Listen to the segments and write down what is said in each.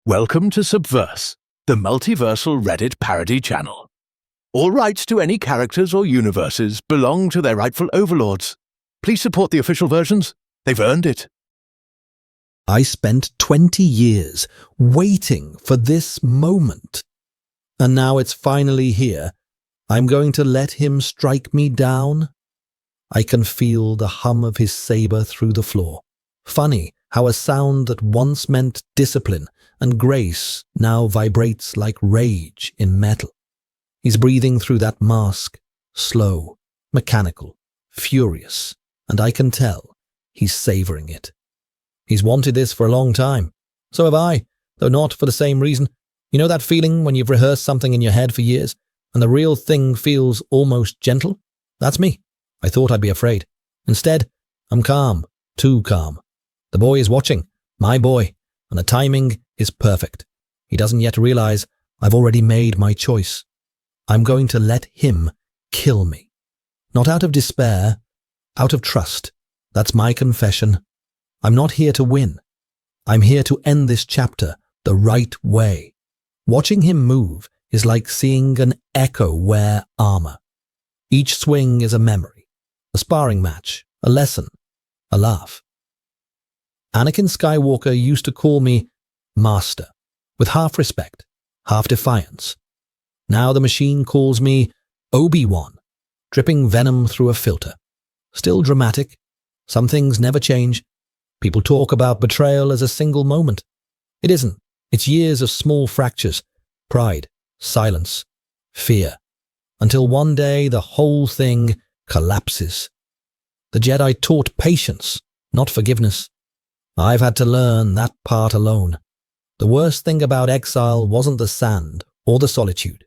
Welcome to Subverse, the multiversal Reddit parody channel. All rights to any characters or universes belong to their rightful overlords. Please support the official versions. They've earned it. I spent 20 years waiting for this moment. And now it's finally here. I'm going to let him strike me down. I can feel the hum of his saber through the floor. Funny how a sound that once meant discipline and grace now vibrates like rage in metal. He's breathing through that mask, slow, mechanical, furious, and I can tell he's savoring it. He's wanted this for a long time. So have I, though not for the same reason. You know that feeling when you've rehearsed something in your head for years, and the real thing feels almost gentle? That's me. I thought I'd be afraid. Instead, I'm calm, too calm. The boy is watching, my boy, and the timing is perfect. He doesn't yet realize I've already made my choice. I'm going to let him kill me. Not out of despair, out of trust. That's my confession. I'm not here to win. I'm here to end this chapter the right way. Watching him move is like seeing an echo wear armor. Each swing is a memory, a sparring match, a lesson, a laugh. Anakin Skywalker used to call me Master, with half respect, half defiance. Now the machine calls me Obi-Wan, dripping venom through a filter. Still dramatic. Some things never change. People talk about betrayal as a single moment. It isn't. It's years of small fractures, pride, silence, fear, until one day the whole thing collapses. The Jedi taught patience, not forgiveness. I've had to learn that part alone. The worst thing about exile wasn't the sand or the solitude.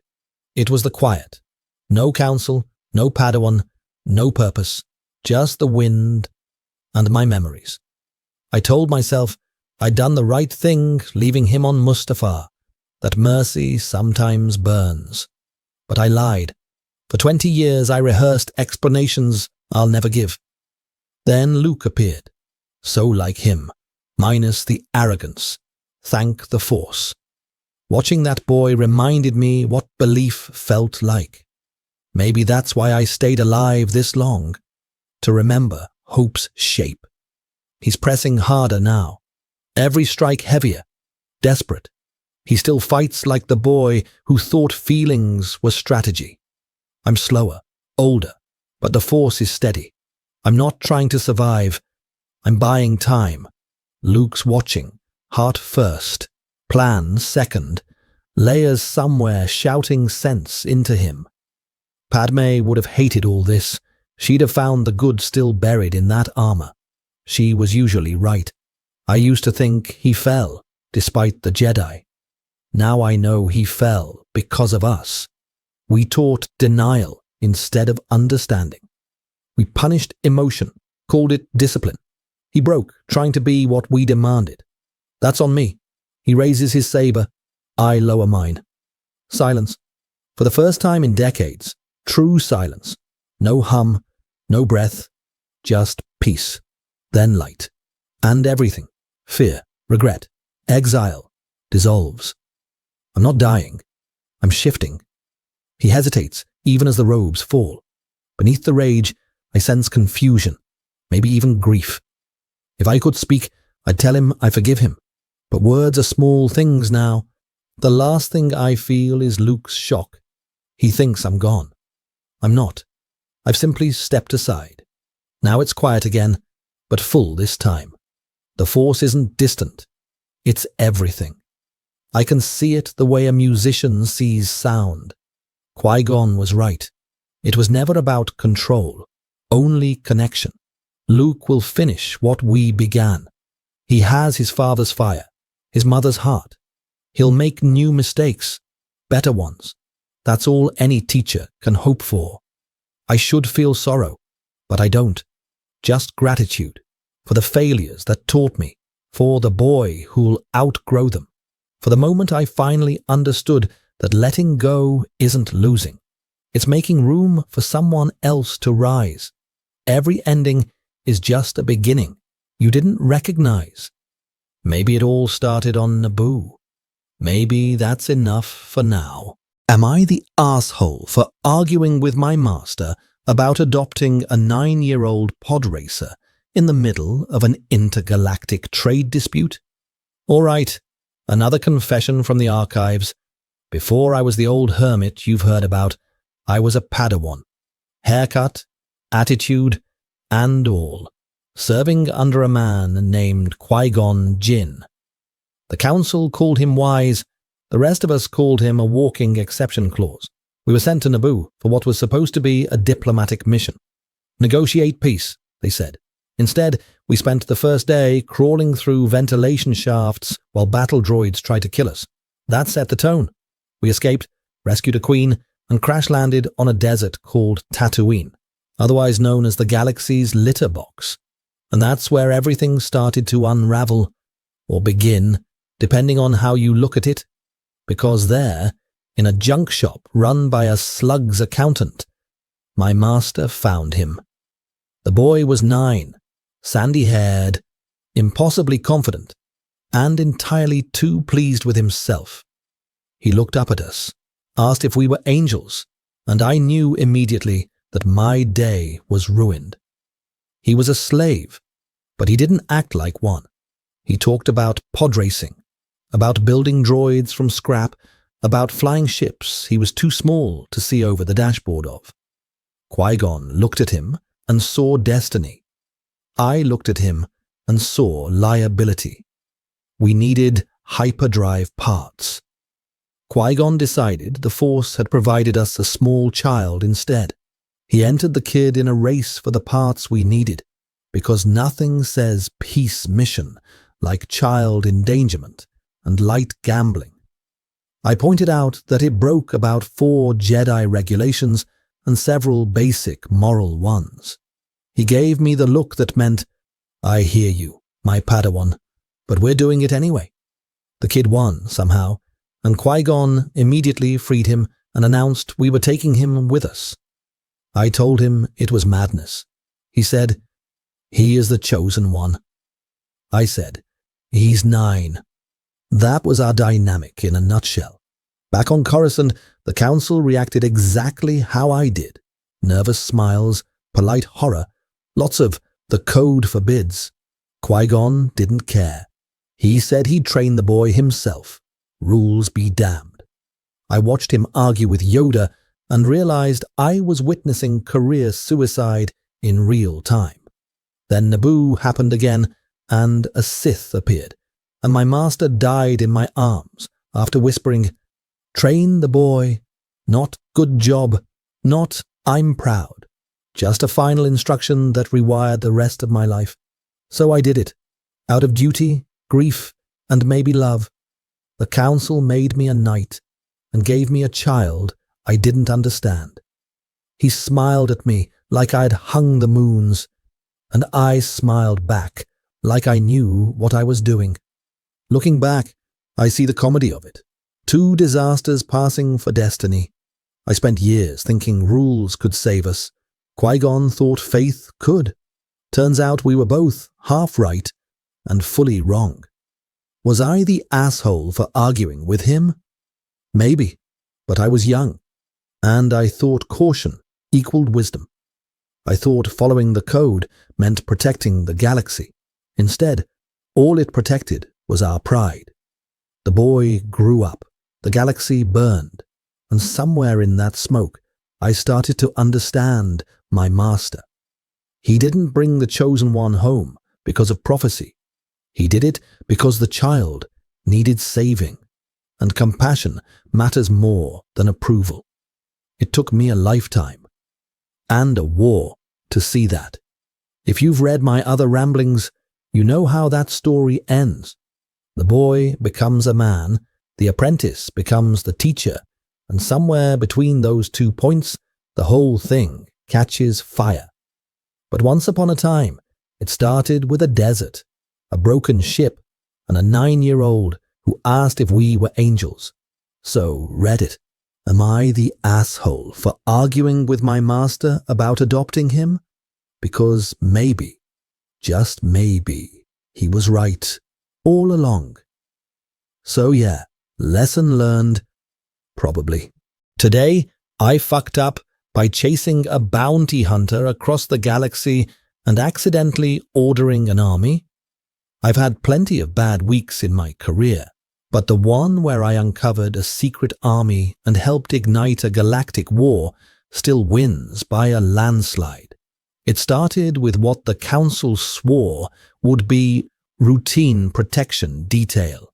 It was the quiet. No counsel, no Padawan, no purpose, just the wind and my memories. I told myself I'd done the right thing leaving him on Mustafar, that mercy sometimes burns. But I lied. For 20 years I rehearsed explanations I'll never give. Then Luke appeared, so like him, minus the arrogance. Thank the Force. Watching that boy reminded me what belief felt like. Maybe that's why I stayed alive this long, to remember hope's shape. He's pressing harder now, every strike heavier, desperate. He still fights like the boy who thought feelings were strategy. I'm slower, older, but the Force is steady. I'm not trying to survive. I'm buying time. Luke's watching, heart first, plan second, layers somewhere shouting sense into him. Padme would have hated all this. She'd have found the good still buried in that armor. She was usually right. I used to think he fell, despite the Jedi. Now I know he fell because of us. We taught denial instead of understanding. We punished emotion, called it discipline. He broke, trying to be what we demanded. That's on me. He raises his saber. I lower mine. Silence. For the first time in decades, true silence. No hum, no breath, just peace. Then light. And everything. Fear, regret, exile, dissolves. I'm not dying. I'm shifting. He hesitates, even as the robes fall. Beneath the rage, I sense confusion, maybe even grief. If I could speak, I'd tell him I forgive him. But words are small things now. The last thing I feel is Luke's shock. He thinks I'm gone. I'm not. I've simply stepped aside. Now it's quiet again, but full this time. The Force isn't distant. It's everything. I can see it the way a musician sees sound. Qui-Gon was right. It was never about control, only connection. Luke will finish what we began. He has his father's fire, his mother's heart. He'll make new mistakes, better ones. That's all any teacher can hope for. I should feel sorrow, but I don't. Just gratitude for the failures that taught me, for the boy who'll outgrow them, for the moment I finally understood that letting go isn't losing. It's making room for someone else to rise. Every ending is just a beginning you didn't recognize. Maybe it all started on Naboo. Maybe that's enough for now. Am I the asshole for arguing with my master about adopting a 9-year-old pod racer in the middle of an intergalactic trade dispute? All right, another confession from the archives. Before I was the old hermit you've heard about, I was a Padawan. Haircut, attitude, and all, serving under a man named Qui-Gon Jinn. The council called him wise, the rest of us called him a walking exception clause. We were sent to Naboo for what was supposed to be a diplomatic mission. Negotiate peace, they said. Instead, we spent the first day crawling through ventilation shafts while battle droids tried to kill us. That set the tone. We escaped, rescued a queen, and crash-landed on a desert called Tatooine, otherwise known as the galaxy's litter box. And that's where everything started to unravel, or begin, depending on how you look at it. Because there, in a junk shop run by a slug's accountant, my master found him. The boy was 9, sandy-haired, impossibly confident, and entirely too pleased with himself. He looked up at us, asked if we were angels, and I knew immediately that my day was ruined. He was a slave, but he didn't act like one. He talked about pod racing, about building droids from scrap, about flying ships he was too small to see over the dashboard of. Qui-Gon looked at him and saw destiny. I looked at him and saw liability. We needed hyperdrive parts. Qui-Gon decided the Force had provided us a small child instead. He entered the kid in a race for the parts we needed, because nothing says peace mission like child endangerment and light gambling. I pointed out that it broke about 4 Jedi regulations and several basic moral ones. He gave me the look that meant, I hear you, my Padawan, but we're doing it anyway. The kid won somehow, and Qui-Gon immediately freed him and announced we were taking him with us. I told him it was madness. He said, he is the chosen one. I said, he's 9. That was our dynamic in a nutshell. Back on Coruscant, the council reacted exactly how I did. Nervous smiles, polite horror, lots of the code forbids. Qui-Gon didn't care. He said he'd train the boy himself. Rules be damned. I watched him argue with Yoda and realized I was witnessing career suicide in real time. Then Naboo happened again, and a Sith appeared, and my master died in my arms after whispering, train the boy, not good job, not I'm proud, just a final instruction that rewired the rest of my life. So I did it, out of duty, grief, and maybe love. The council made me a knight and gave me a child I didn't understand. He smiled at me like I'd hung the moons, and I smiled back like I knew what I was doing. Looking back, I see the comedy of it. 2 disasters passing for destiny. I spent years thinking rules could save us. Qui-Gon thought faith could. Turns out we were both half right and fully wrong. Was I the asshole for arguing with him? Maybe, but I was young, and I thought caution equaled wisdom. I thought following the code meant protecting the galaxy. Instead, all it protected was our pride. The boy grew up, the galaxy burned, and somewhere in that smoke, I started to understand my master. He didn't bring the chosen one home because of prophecy. He did it because the child needed saving, and compassion matters more than approval. It took me a lifetime and a war to see that. If you've read my other ramblings, you know how that story ends. The boy becomes a man, the apprentice becomes the teacher, and somewhere between those 2 points, the whole thing catches fire. But once upon a time, it started with a desert, a broken ship, and a 9-year-old who asked if we were angels. So, Reddit, am I the asshole for arguing with my master about adopting him? Because maybe, just maybe, he was right all along. So yeah, Lesson learned? Probably. Today, I fucked up by chasing a bounty hunter across the galaxy and accidentally ordering an army. I've had plenty of bad weeks in my career, but the one where I uncovered a secret army and helped ignite a galactic war still wins by a landslide. It started with what the Council swore would be routine protection detail.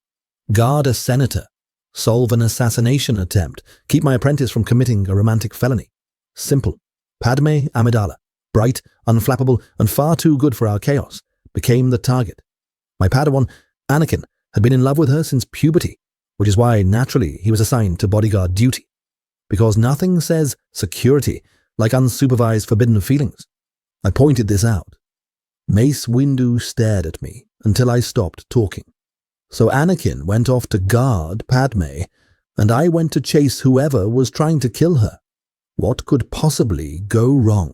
Guard a senator, solve an assassination attempt, keep my apprentice from committing a romantic felony. Simple. Padme Amidala, bright, unflappable, and far too good for our chaos, became the target. My Padawan, Anakin, had been in love with her since puberty, which is why, naturally, he was assigned to bodyguard duty. Because nothing says security like unsupervised forbidden feelings. I pointed this out. Mace Windu stared at me until I stopped talking. So Anakin went off to guard Padme, and I went to chase whoever was trying to kill her. What could possibly go wrong?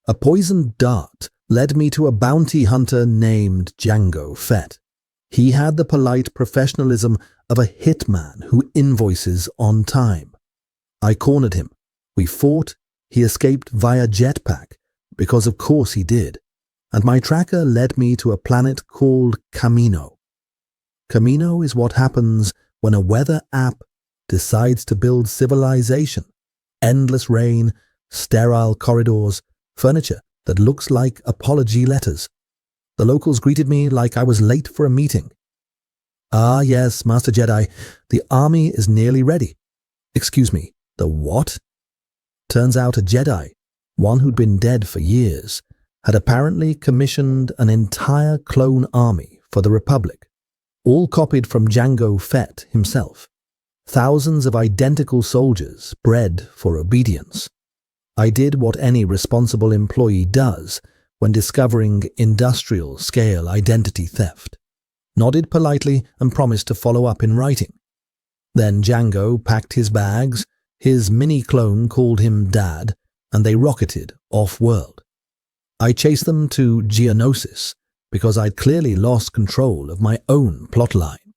A poisoned dart led me to a bounty hunter named Jango Fett. He had the polite professionalism of a hitman who invoices on time. I cornered him. We fought. He escaped via jetpack, because of course he did, and my tracker led me to a planet called Camino. Camino is what happens when a weather app decides to build civilization. Endless rain, sterile corridors, furniture that looks like apology letters. The locals greeted me like I was late for a meeting. Ah yes, Master Jedi, the army is nearly ready. Excuse me, the what? Turns out a Jedi, one who'd been dead for years, had apparently commissioned an entire clone army for the Republic, all copied from Jango Fett himself. Thousands of identical soldiers bred for obedience. I did what any responsible employee does when discovering industrial-scale identity theft. Nodded politely and promised to follow up in writing. Then Jango packed his bags, his mini-clone called him Dad, and they rocketed off-world. I chased them to Geonosis because I'd clearly lost control of my own plotline.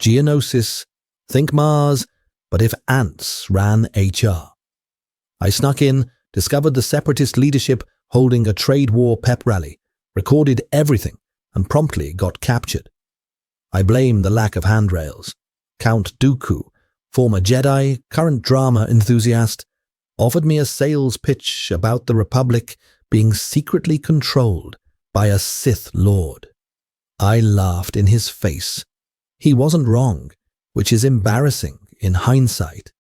Geonosis, think Mars, but if ants ran HR. I snuck in, discovered the separatist leadership holding a trade war pep rally, recorded everything, and promptly got captured. I blame the lack of handrails. Count Dooku, former Jedi, current drama enthusiast, offered me a sales pitch about the Republic being secretly controlled by a Sith Lord. I laughed in his face. He wasn't wrong, which is embarrassing in hindsight.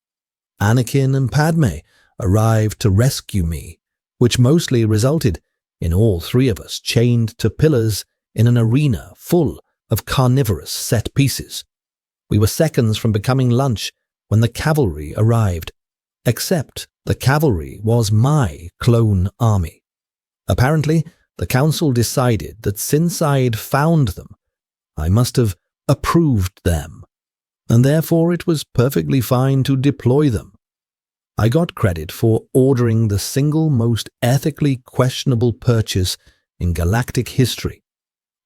Anakin and Padme arrived to rescue me, which mostly resulted in all three of us chained to pillars in an arena full of carnivorous set pieces. We were seconds from becoming lunch when the cavalry arrived, except the cavalry was my clone army. Apparently, the council decided that since I'd found them, I must have approved them, and therefore it was perfectly fine to deploy them. I got credit for ordering the single most ethically questionable purchase in galactic history.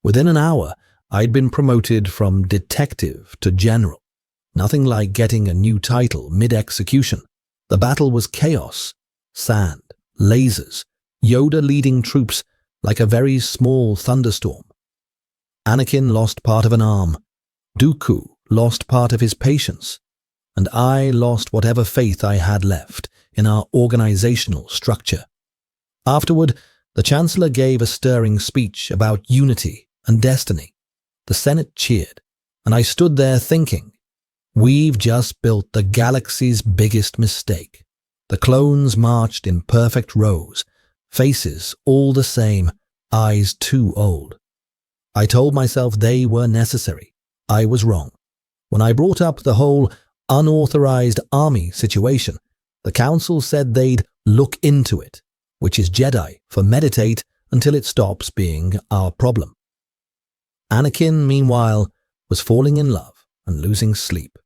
Within an hour, I'd been promoted from detective to general. Nothing like getting a new title mid-execution. The battle was chaos, sand, lasers, Yoda leading troops like a very small thunderstorm. Anakin lost part of an arm, Dooku lost part of his patience, and I lost whatever faith I had left in our organizational structure. Afterward, the Chancellor gave a stirring speech about unity and destiny. The Senate cheered, and I stood there thinking, we've just built the galaxy's biggest mistake. The clones marched in perfect rows, faces all the same, eyes too old. I told myself they were necessary. I was wrong. When I brought up the whole unauthorized army situation, the council said they'd look into it, which is Jedi for meditate until it stops being our problem. Anakin, meanwhile, was falling in love and losing sleep.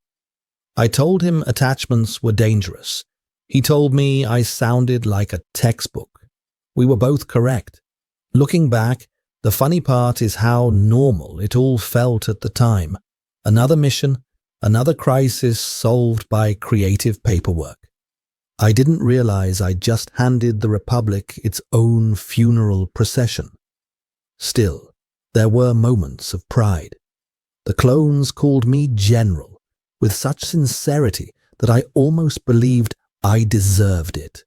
I told him attachments were dangerous. He told me I sounded like a textbook. We were both correct. Looking back, the funny part is how normal it all felt at the time. Another mission, Another crisis solved by creative paperwork. I didn't realize I'd just handed the Republic its own funeral procession. Still, there were moments of pride. The clones called me General with such sincerity that I almost believed I deserved it.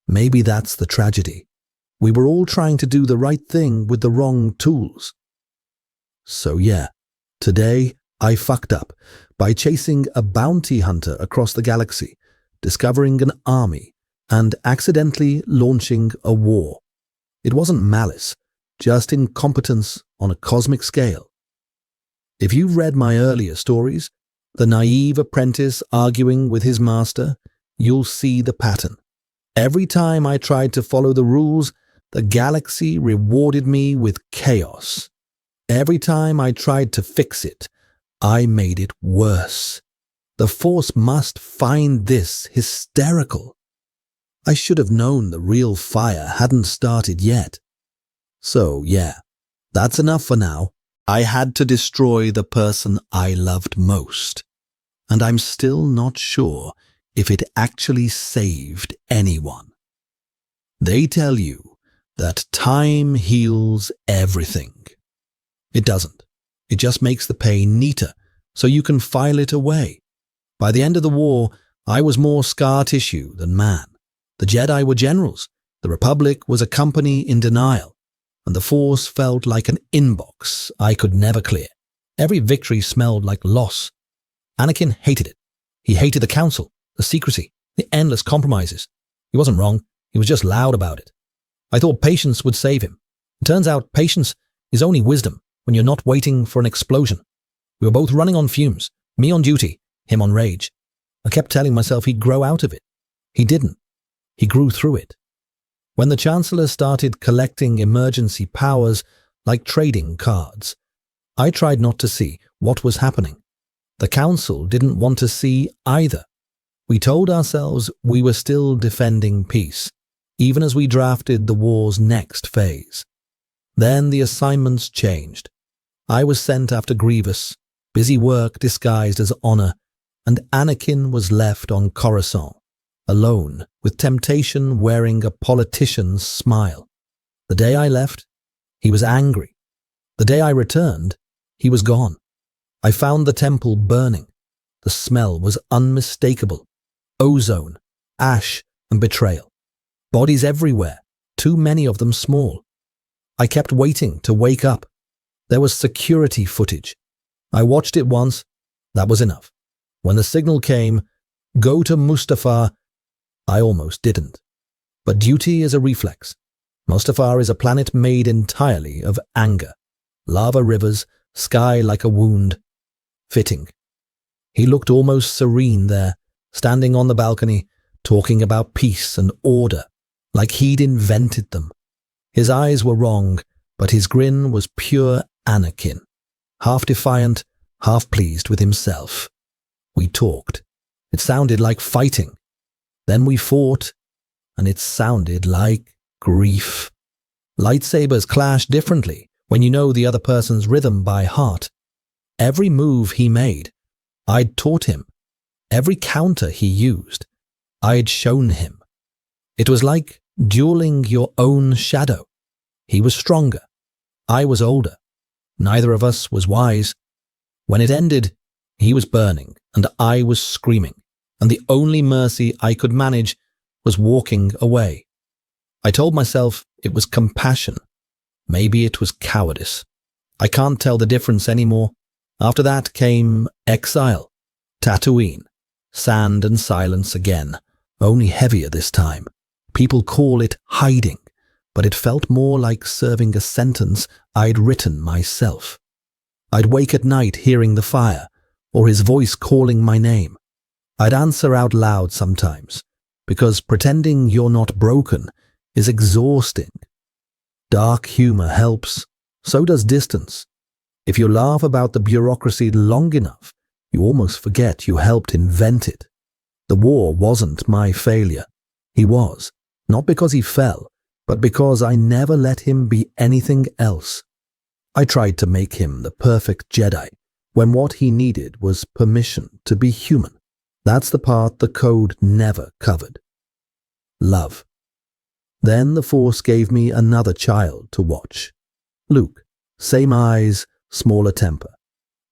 Maybe that's the tragedy. We were all trying to do the right thing with the wrong tools. So yeah, today I fucked up by chasing a bounty hunter across the galaxy, discovering an army, and accidentally launching a war. It wasn't malice, just incompetence on a cosmic scale. If you've read my earlier stories, the naive apprentice arguing with his master, you'll see the pattern. Every time I tried to follow the rules, the galaxy rewarded me with chaos. Every time I tried to fix it, I made it worse. The Force must find this hysterical. I should have known the real fire hadn't started yet. So yeah, that's enough for now. I had to destroy the person I loved most. And I'm still not sure if it actually saved anyone. They tell you that time heals everything. It doesn't. It just makes the pain neater, so you can file it away. By the end of the war, I was more scar tissue than man. The Jedi were generals. The Republic was a company in denial. And the Force felt like an inbox I could never clear. Every victory smelled like loss. Anakin hated it. He hated the Council, the secrecy, the endless compromises. He wasn't wrong. He was just loud about it. I thought patience would save him. It turns out patience is only wisdom when you're not waiting for an explosion. We were both running on fumes, me on duty, him on rage. I kept telling myself he'd grow out of it. He didn't. He grew through it. When the Chancellor started collecting emergency powers like trading cards, I tried not to see what was happening. The Council didn't want to see either. We told ourselves we were still defending peace, even as we drafted the war's next phase. Then the assignments changed. I was sent after Grievous, busy work disguised as honor, and Anakin was left on Coruscant, alone, with temptation wearing a politician's smile. The day I left, he was angry. The day I returned, he was gone. I found the temple burning. The smell was unmistakable. Ozone, ash, and betrayal. Bodies everywhere, too many of them small. I kept waiting to wake up. There was security footage. I watched it once. That was enough. When the signal came, go to Mustafar, I almost didn't. But duty is a reflex. Mustafar is a planet made entirely of anger. Lava rivers, sky like a wound. Fitting. He looked almost serene there, standing on the balcony, talking about peace and order, like he'd invented them. His eyes were wrong, but his grin was pure Anakin, half defiant, half pleased with himself. We talked. It sounded like fighting. Then we fought, and it sounded like grief. Lightsabers clash differently when you know the other person's rhythm by heart. Every move he made, I'd taught him. Every counter he used, I'd shown him. It was like dueling your own shadow. He was stronger. I was older. Neither of us was wise. When it ended, he was burning and I was screaming, and the only mercy I could manage was walking away. I told myself it was compassion. Maybe it was cowardice. I can't tell the difference anymore. After that came exile, Tatooine, sand and silence again, only heavier this time. People call it hiding, but it felt more like serving a sentence I'd written myself. I'd wake at night hearing the fire, or his voice calling my name. I'd answer out loud sometimes, because pretending you're not broken is exhausting. Dark humor helps, so does distance. If you laugh about the bureaucracy long enough, you almost forget you helped invent it. The war wasn't my failure. He was, not because he fell, but because I never let him be anything else. I tried to make him the perfect Jedi, when what he needed was permission to be human. That's the part the code never covered. Love. Then the Force gave me another child to watch. Luke. Same eyes, smaller temper.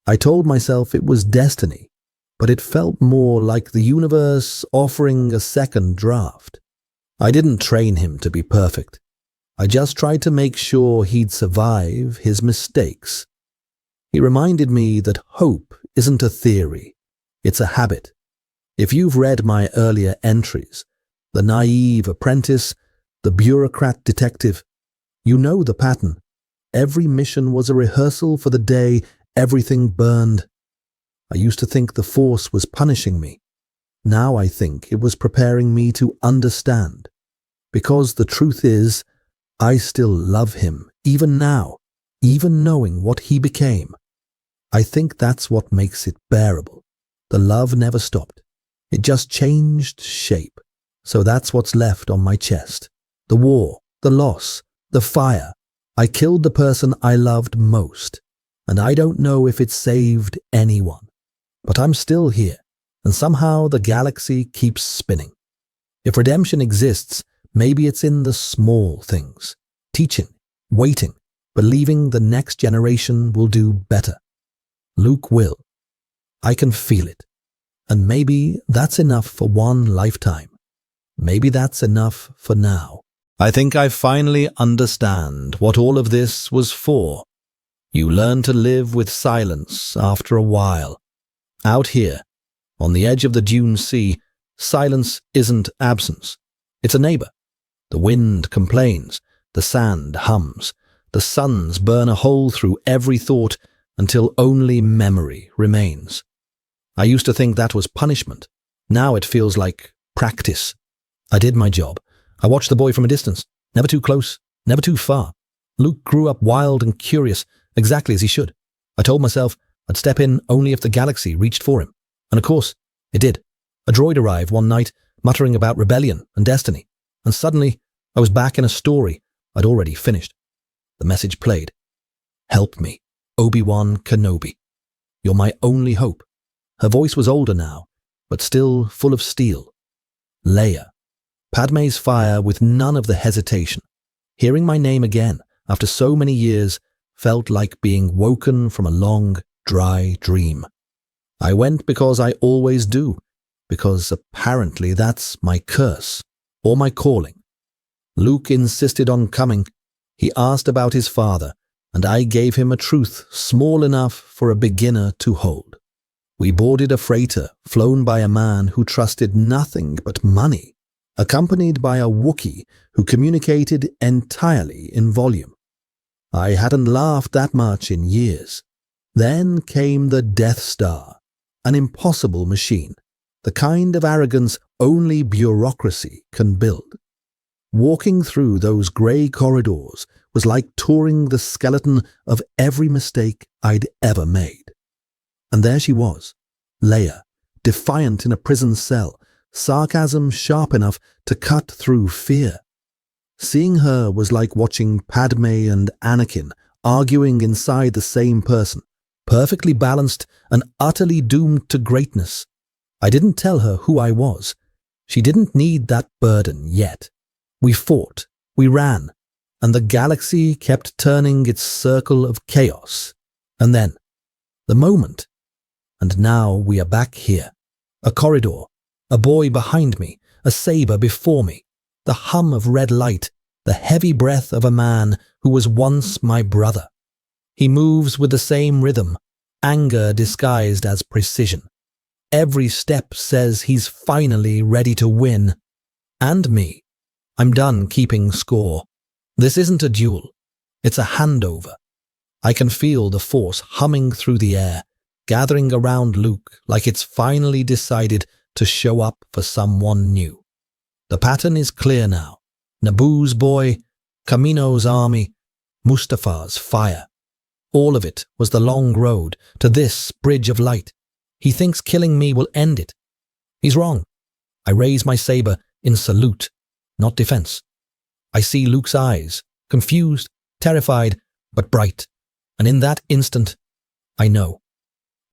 I told myself it was destiny, but it felt more like the universe offering a second draft. I didn't train him to be perfect. I just tried to make sure he'd survive his mistakes. He reminded me that hope isn't a theory, it's a habit. If you've read my earlier entries, the naive apprentice, the bureaucrat detective, you know the pattern. Every mission was a rehearsal for the day everything burned. I used to think the Force was punishing me. Now I think it was preparing me to understand. Because the truth is, I still love him, even now, even knowing what he became. I think that's what makes it bearable. The love never stopped. It just changed shape. So that's what's left on my chest. The war, the loss, the fire. I killed the person I loved most, and I don't know if it saved anyone. But I'm still here, and somehow the galaxy keeps spinning. If redemption exists, maybe it's in the small things. Teaching, waiting, believing the next generation will do better. Luke will. I can feel it. And maybe that's enough for one lifetime. Maybe that's enough for now. I think I finally understand what all of this was for. You learn to live with silence after a while. Out here, on the edge of the dune sea, silence isn't absence. It's a neighbor. The wind complains, the sand hums, the suns burn a hole through every thought until only memory remains. I used to think that was punishment. Now it feels like practice. I did my job. I watched the boy from a distance, never too close, never too far. Luke grew up wild and curious, exactly as he should. I told myself I'd step in only if the galaxy reached for him. And of course, it did. A droid arrived one night, muttering about rebellion and destiny. And suddenly, I was back in a story I'd already finished. The message played. Help me, Obi-Wan Kenobi. You're my only hope. Her voice was older now, but still full of steel. Leia. Padme's fire with none of the hesitation. Hearing my name again, after so many years, felt like being woken from a long, dry dream. I went because I always do, because apparently that's my curse, or my calling. Luke insisted on coming. He asked about his father, and I gave him a truth small enough for a beginner to hold. We boarded a freighter flown by a man who trusted nothing but money, accompanied by a Wookiee who communicated entirely in volume. I hadn't laughed that much in years. Then came the Death Star, an impossible machine, the kind of arrogance only bureaucracy can build. Walking through those grey corridors was like touring the skeleton of every mistake I'd ever made. And there she was, Leia, defiant in a prison cell, sarcasm sharp enough to cut through fear. Seeing her was like watching Padme and Anakin arguing inside the same person, perfectly balanced and utterly doomed to greatness. I didn't tell her who I was. She didn't need that burden yet. We fought, we ran, and the galaxy kept turning its circle of chaos. And then, the moment. And now we are back here. A corridor, a boy behind me, a saber before me, the hum of red light, the heavy breath of a man who was once my brother. He moves with the same rhythm, anger disguised as precision. Every step says he's finally ready to win. And me. I'm done keeping score. This isn't a duel. It's a handover. I can feel the Force humming through the air, gathering around Luke like it's finally decided to show up for someone new. The pattern is clear now. Naboo's boy, Kamino's army, Mustafa's fire. All of it was the long road to this bridge of light. He thinks killing me will end it. He's wrong. I raise my saber in salute, not defense. I see Luke's eyes, confused, terrified, but bright. And in that instant, I know.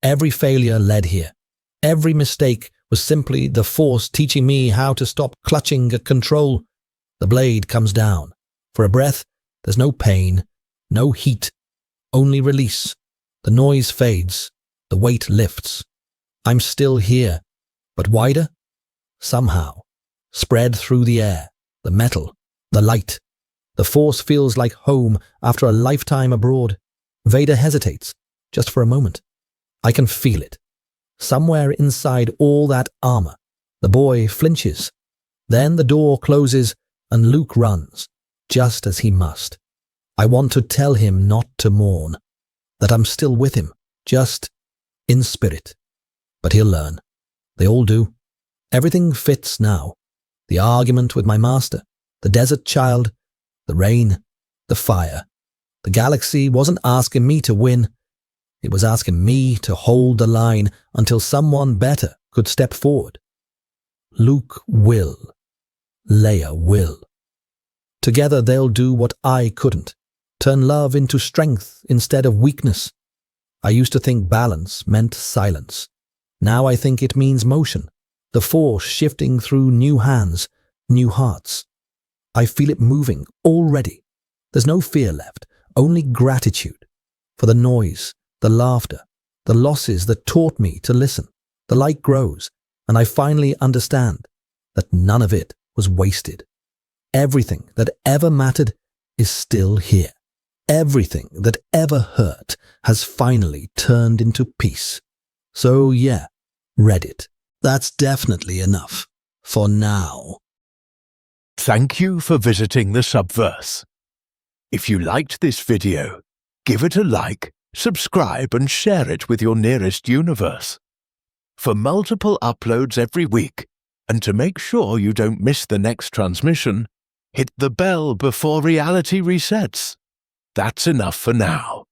Every failure led here. Every mistake was simply the Force teaching me how to stop clutching at control. The blade comes down. For a breath, there's no pain, no heat, only release. The noise fades. The weight lifts. I'm still here, but wider? Somehow. Spread through the air, the metal, the light. The Force feels like home after a lifetime abroad. Vader hesitates, just for a moment. I can feel it. Somewhere inside all that armor, the boy flinches. Then the door closes and Luke runs, just as he must. I want to tell him not to mourn, that I'm still with him, just in spirit. But he'll learn. They all do. Everything fits now. The argument with my master, the desert child, the rain, the fire. The galaxy wasn't asking me to win. It was asking me to hold the line until someone better could step forward. Luke will. Leia will. Together they'll do what I couldn't. Turn love into strength instead of weakness. I used to think balance meant silence. Now I think it means motion. The Force shifting through new hands, new hearts. I feel it moving already. There's no fear left, only gratitude for the noise, the laughter, the losses that taught me to listen. The light grows, and I finally understand that none of it was wasted. Everything that ever mattered is still here. Everything that ever hurt has finally turned into peace. So yeah, Reddit. That's definitely enough. For now. Thank you for visiting the Subverse. If you liked this video, give it a like, subscribe and share it with your nearest universe. For multiple uploads every week, and to make sure you don't miss the next transmission, hit the bell before reality resets. That's enough for now.